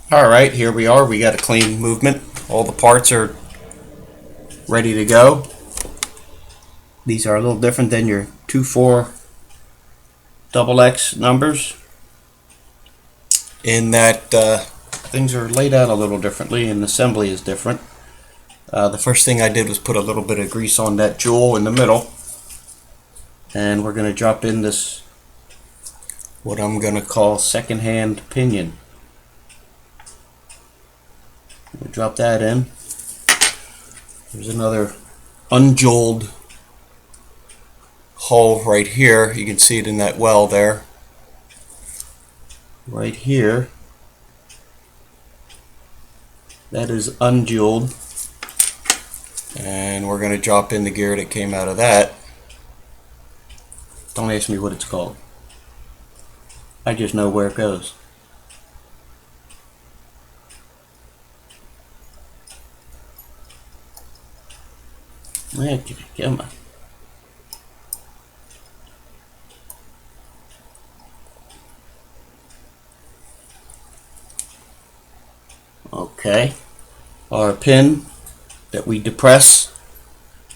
Alright, here we are. We got a clean movement. All the parts are ready to go. These are a little different than your 2,4 double X numbers in that things are laid out a little differently and assembly is different. The first thing I did was put a little bit of grease on that jewel in the middle, and we're going to drop in this, what I'm going to call second-hand pinion. We'll drop that in. There's another unjeweled hole right here. You can see it in that well there. Right here. That is unjeweled. And we're going to drop in the gear that came out of that. Don't ask me what it's called. I just know where it goes. Come on. Okay. Our pin that we depress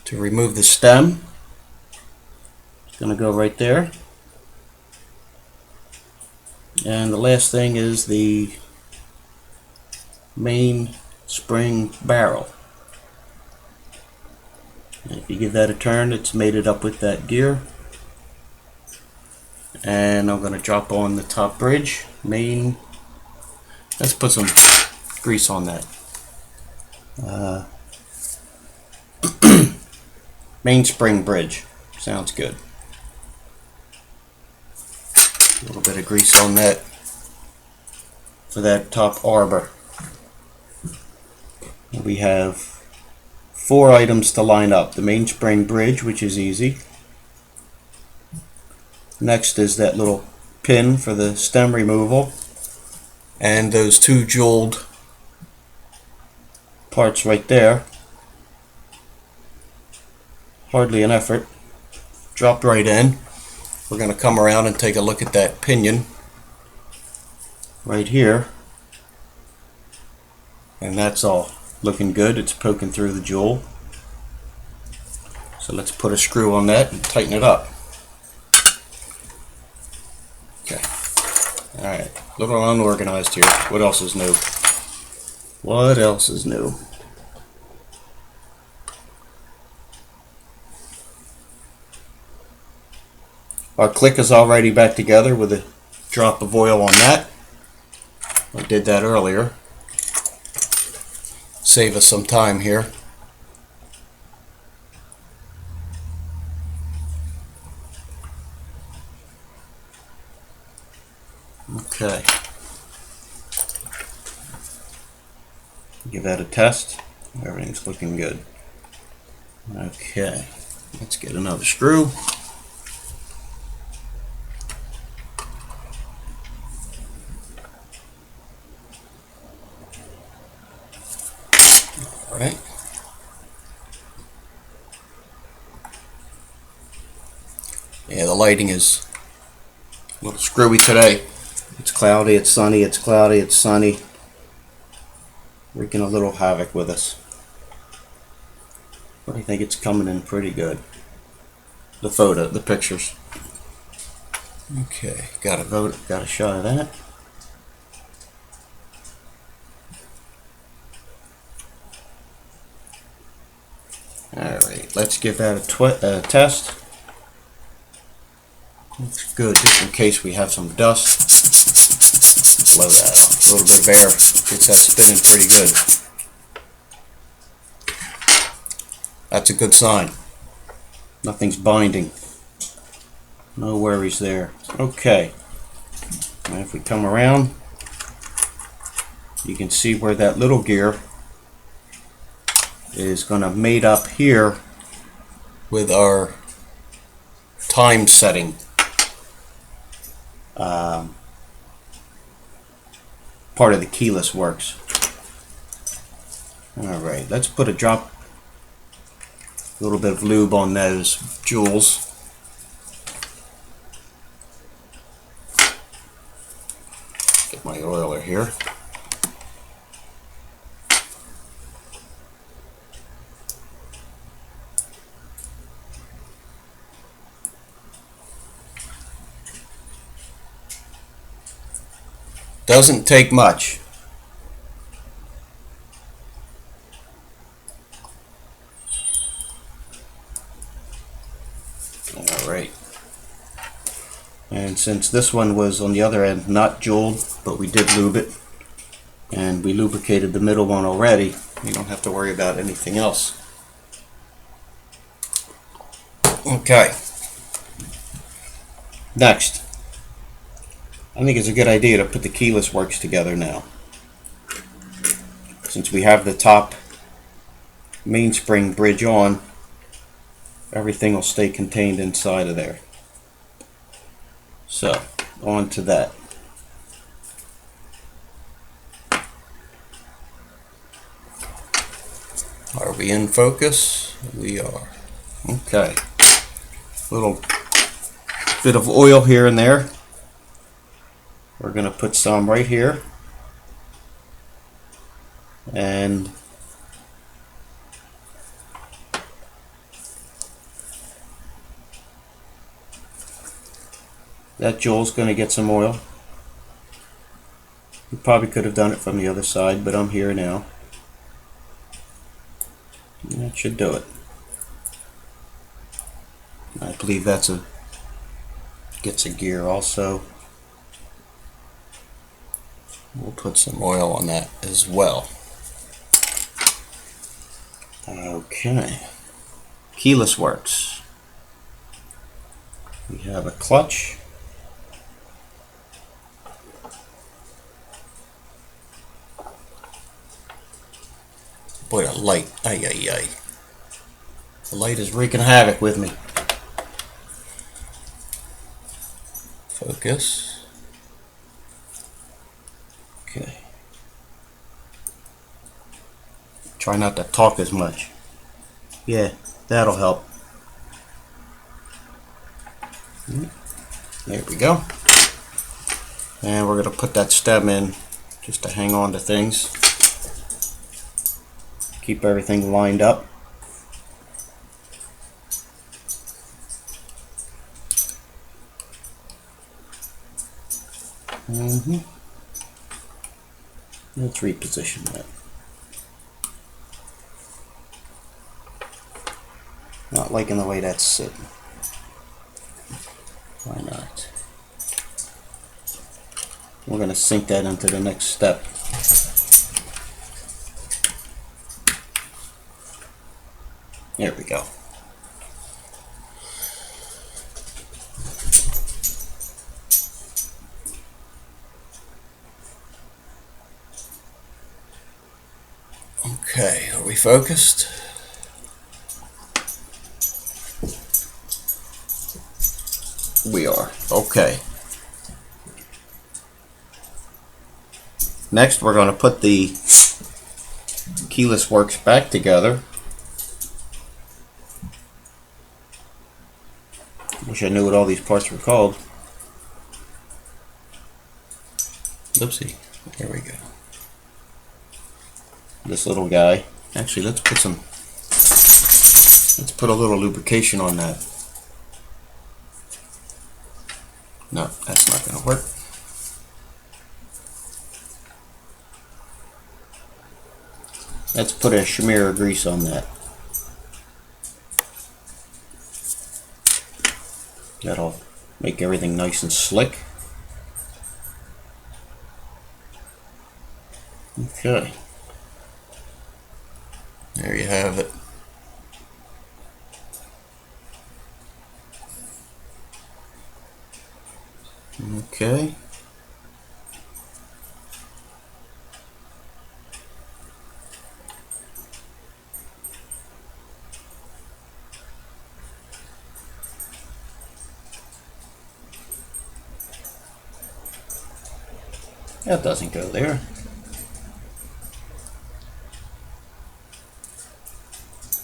to remove the stem is going to go right there. And the last thing is the main spring barrel. If you give that a turn, it's mated up with that gear. And I'm going to drop on the top bridge. Let's put some grease on that. Main spring bridge. Sounds good. A little bit of grease on that for that top arbor. We have 4 items to line up. The main spring bridge, which is easy. Next is that little pin for the stem removal. And those 2 jeweled parts right there. Hardly an effort. Drop right in. We're going to come around and take a look at that pinion right here. And that's all looking good. It's poking through the jewel. So let's put a screw on that and tighten it up. Okay. Alright. A little unorganized here. What else is new? What else is new? Our click is already back together with a drop of oil on that. I did that earlier. Save us some time here. Okay. Give that a test. Everything's looking good. Okay. Let's get another screw. Alright. Yeah, the lighting is a little screwy today. It's cloudy, it's sunny, it's cloudy, it's sunny. Wreaking a little havoc with us. But I think it's coming in pretty good. The pictures. Okay, got a shot of that. Alright, let's give that a test. Looks good, just in case we have some dust. Blow that off. A little bit of air gets that spinning pretty good. That's a good sign. Nothing's binding. No worries there. Okay. And if we come around, you can see where that little gear is going to mate up here with our time setting. Part of the keyless works. Alright, let's put a little bit of lube on those jewels. Get my oiler here. Doesn't take much. Alright. And since this one was on the other end not jeweled, but we did lube it, and we lubricated the middle one already, you don't have to worry about anything else. Okay. Next, I think it's a good idea to put the keyless works together now. Since we have the top mainspring bridge on, everything will stay contained inside of there. So, on to that. Are we in focus? We are. Okay. Little bit of oil here and there. We're going to put some right here. And that jewel's going to get some oil. You probably could have done it from the other side, but I'm here now. And that should do it. I believe that's gets a gear also. We'll put some oil on that as well. Okay. Keyless works. We have a clutch. Boy, the light. Ay, ay, ay. The light is wreaking havoc with me. Focus. Okay. Try not to talk as much. Yeah, that'll help. There we go. And we're going to put that stem in just to hang on to things. Keep everything lined up. Let's reposition that. Not liking the way that's sitting. Why not? We're going to sink that into the next step. There we go. Okay, are we focused? We are. Okay. Next, we're going to put the keyless works back together. Wish I knew what all these parts were called. Oopsie. There we go. This little guy. Actually, let's put a little lubrication on that. No, that's not going to work. Let's put a smear of grease on that. That'll make everything nice and slick. Okay. There you have it. Okay. That doesn't go there.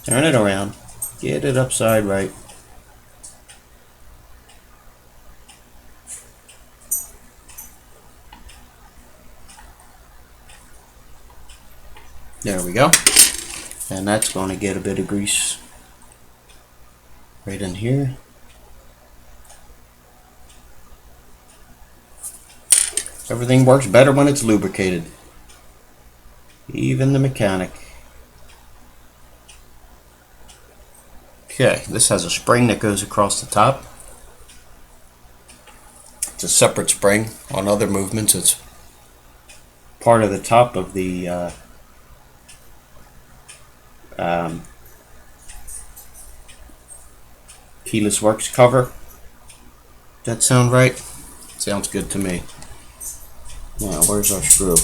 Turn it around. Get it upside right. There we go. And that's going to get a bit of grease right in here. Everything works better when it's lubricated. Even the mechanic. Okay, this has a spring that goes across the top. It's a separate spring. On other movements, it's part of the top of the keyless works cover. Does that sound right? Sounds good to me. Now, where's our screw?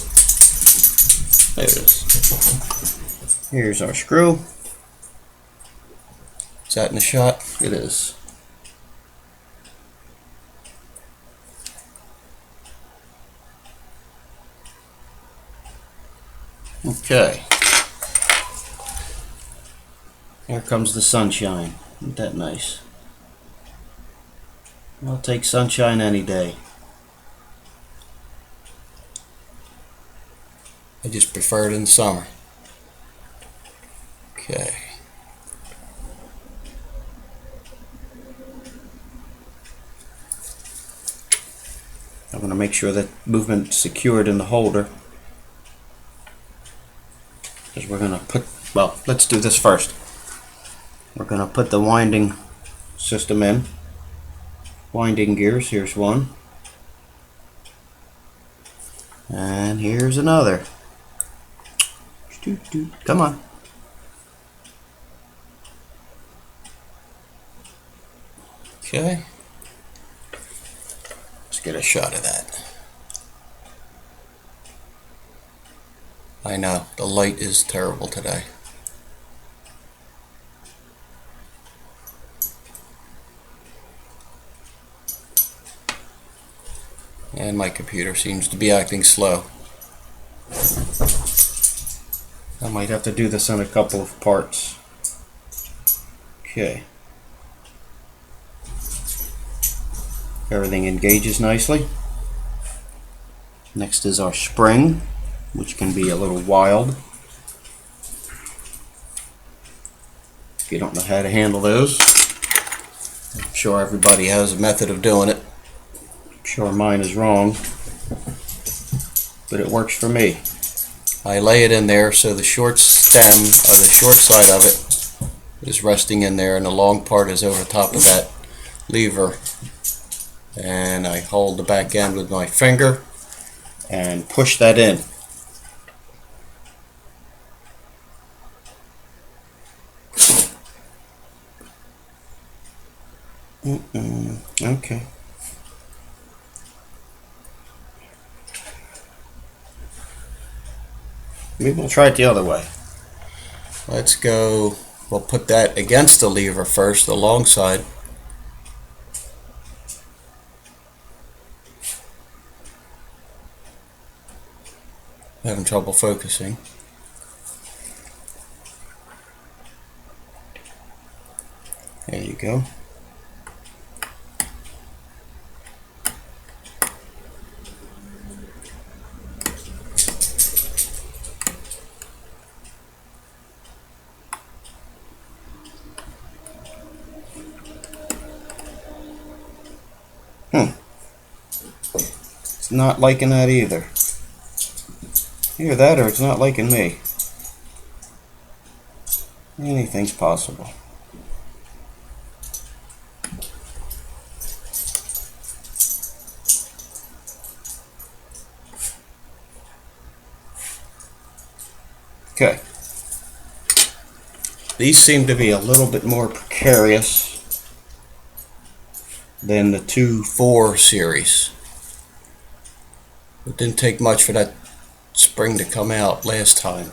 There it is. Here's our screw. Is that in the shot? It is. Okay. Here comes the sunshine. Isn't that nice? I'll take sunshine any day. I just prefer it in the summer. Okay. I'm going to make sure that movement's secured in the holder. Because we're going to put, well, let's do this first. We're going to put the winding system in. Winding gears, here's one. And here's another. Come on. Okay. Let's get a shot of that. I know, the light is terrible today. And my computer seems to be acting slow. I might have to do this in a couple of parts. Okay. Everything engages nicely. Next is our spring, which can be a little wild. If you don't know how to handle those, I'm sure everybody has a method of doing it. I'm sure mine is wrong, but it works for me. I lay it in there so the short stem, or the short side of it, is resting in there and the long part is over top of that lever. And I hold the back end with my finger and push that in. Okay. Maybe we'll try it the other way. Let's go, we'll put that against the lever first, the long side. Having trouble focusing. There you go. It's not liking that either. Either that or it's not liking me. Anything's possible. Okay. These seem to be a little bit more precarious than the 2-4 series. It didn't take much for that spring to come out last time.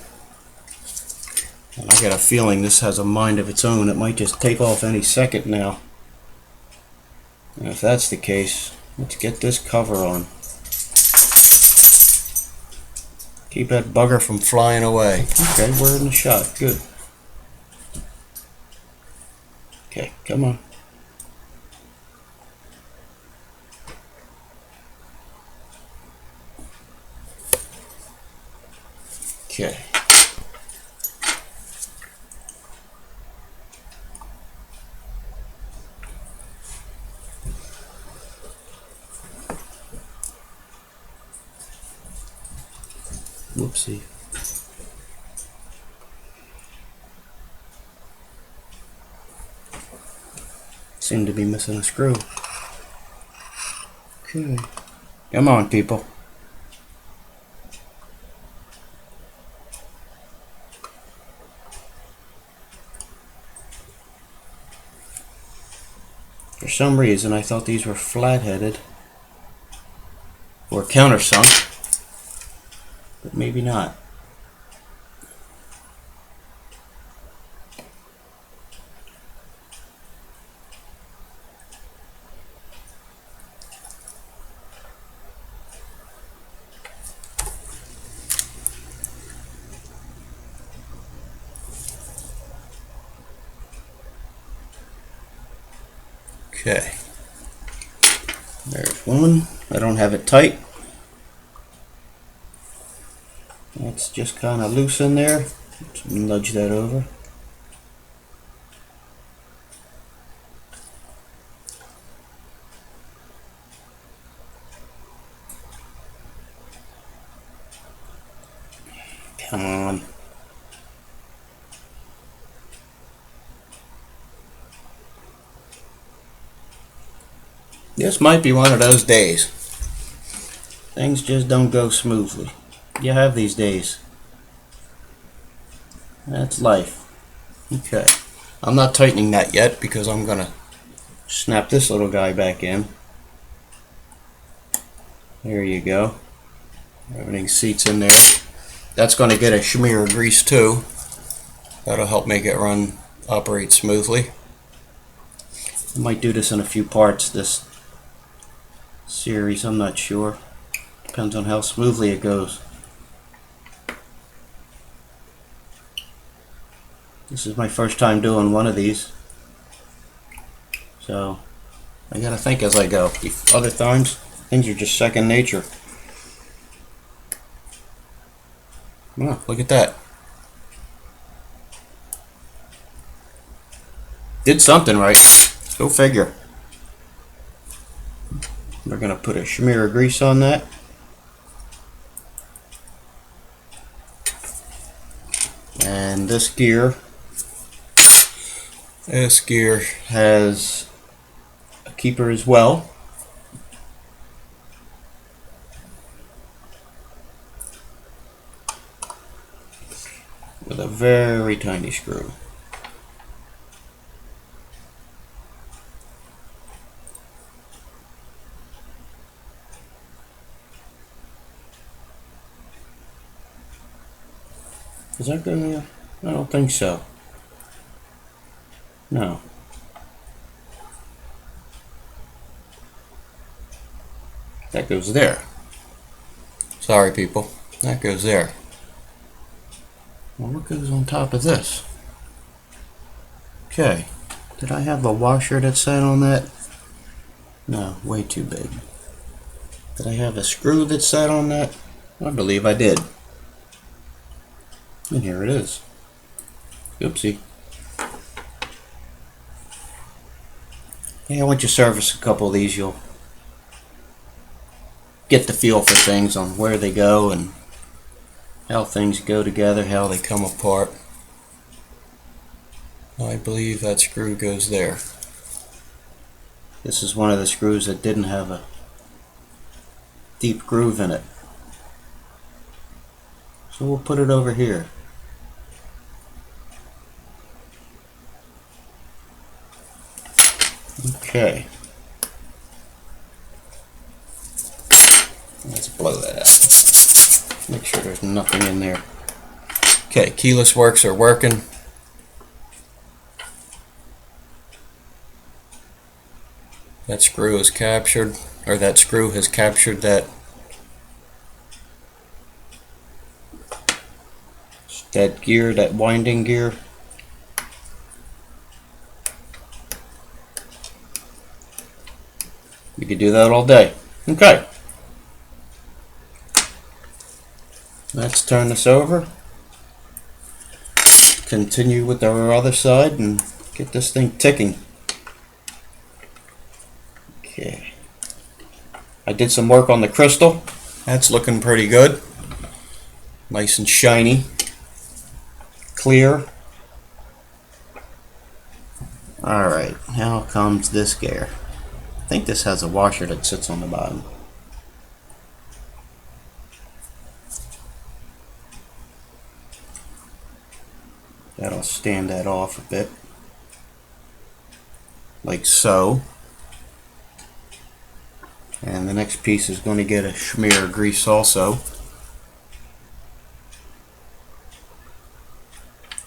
And I got a feeling this has a mind of its own. It might just take off any second now. And if that's the case, let's get this cover on. Keep that bugger from flying away. Okay, we're in the shot. Good. Okay, come on. Okay. Whoopsie. Seem to be missing a screw. Okay. Come on, people. For some reason, I thought these were flat-headed or countersunk, but maybe not. Okay, there's one. I don't have it tight. That's just kind of loose in there. Let's nudge that over. Come on. This might be one of those days. Things just don't go smoothly. You have these days. That's life. Okay. I'm not tightening that yet because I'm going to snap this little guy back in. There you go. Everything seats in there. That's going to get a smear of grease too. That'll help make it operate smoothly. I might do this in a few parts this series, I'm not sure. Depends on how smoothly it goes. This is my first time doing one of these, so I gotta think as I go. The other times, things are just second nature. Oh, look at that. Did something right. Go figure. We're going to put a smear of grease on that. And this gear has a keeper as well. With a very tiny screw. Is that going there? I don't think so. No. That goes there. Sorry, people. That goes there. Well, what goes on top of this? Okay. Did I have a washer that sat on that? No, way too big. Did I have a screw that sat on that? I believe I did. And here it is. Oopsie. Yeah, once you service a couple of these, you'll get the feel for things on where they go and how things go together, how they come apart. I believe that screw goes there. This is one of the screws that didn't have a deep groove in it. So we'll put it over here. Okay. Let's blow that out. Make sure there's nothing in there. Okay, keyless works are working. That screw is captured, or that screw has captured that gear, that winding gear. You could do that all day. Okay. Let's turn this over. Continue with our other side and get this thing ticking. Okay. I did some work on the crystal. That's looking pretty good. Nice and shiny, clear. Alright, now comes this gear. I think this has a washer that sits on the bottom. That'll stand that off a bit, like so. And the next piece is going to get a smear of grease also.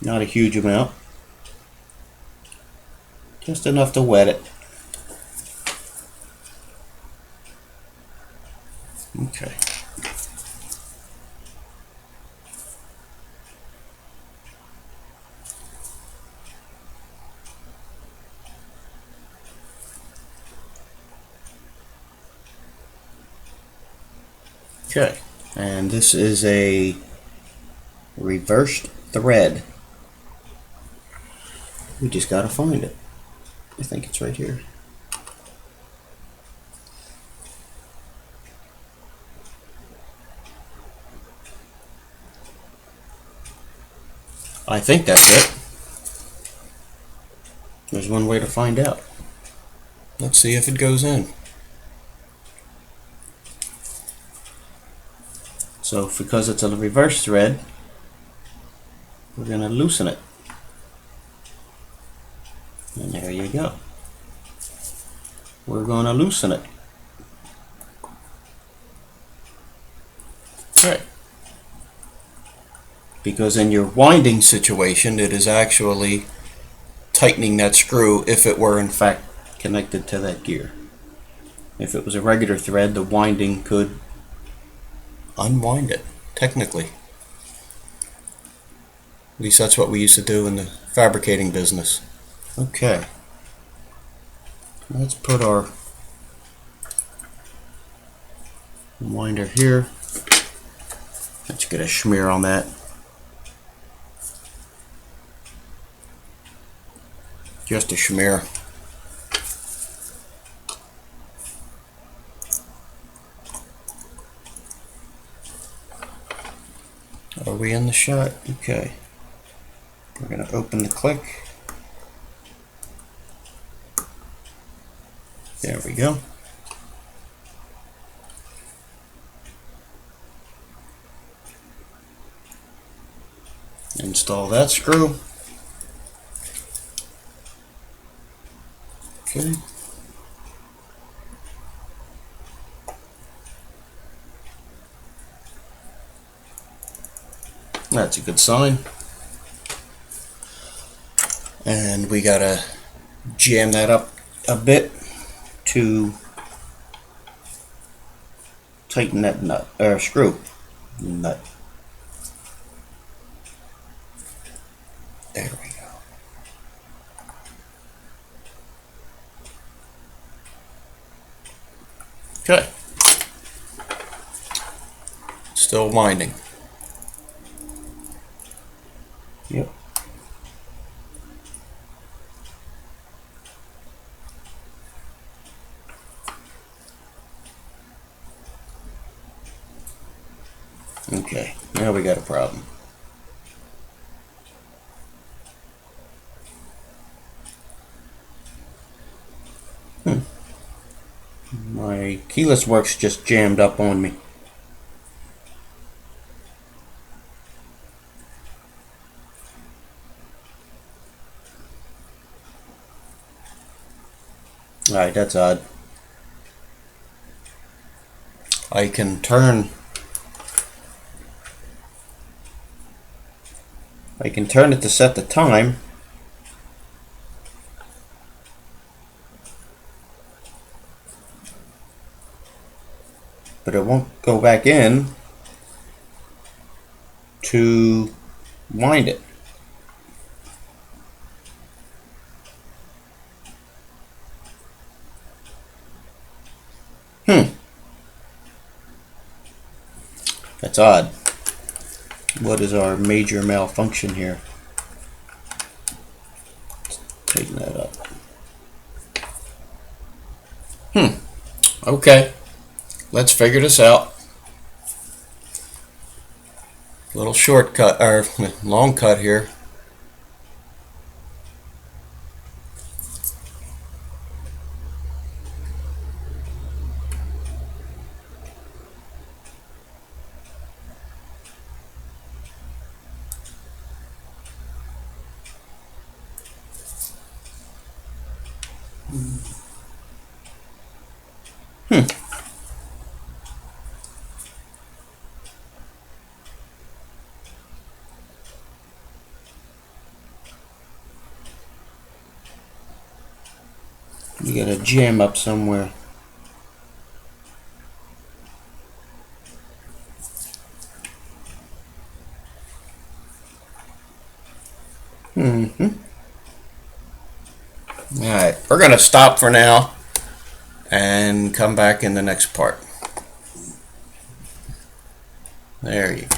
Not a huge amount, just enough to wet it. Okay. Okay, and this is a reversed thread. We just gotta find it. I think it's right here. I think that's it. There's one way to find out. Let's see if it goes in. So because it's a reverse thread, we're going to loosen it. And there you go. We're going to loosen it. Okay. Because in your winding situation, it is actually tightening that screw if it were in fact connected to that gear. If it was a regular thread, the winding could unwind it, technically. At least that's what we used to do in the fabricating business. Okay. Let's put our winder here. Let's get a smear on that. Just a smear. Are we in the shot? Okay. We're going to open the click. There we go. Install that screw. Okay. That's a good sign. And we gotta jam that up a bit to tighten that nut or screw nut. There we go. Okay. Still winding. Yep. Okay, now we got a problem. My keyless works just jammed up on me. Alright, that's odd. I can turn it to set the time, but it won't go back in to wind it. That's odd. What is our major malfunction here? Tighten that up. Okay. Let's figure this out. Little shortcut, or long cut here. You got a jam up somewhere. Alright, we're going to stop for now and come back in the next part. There you go.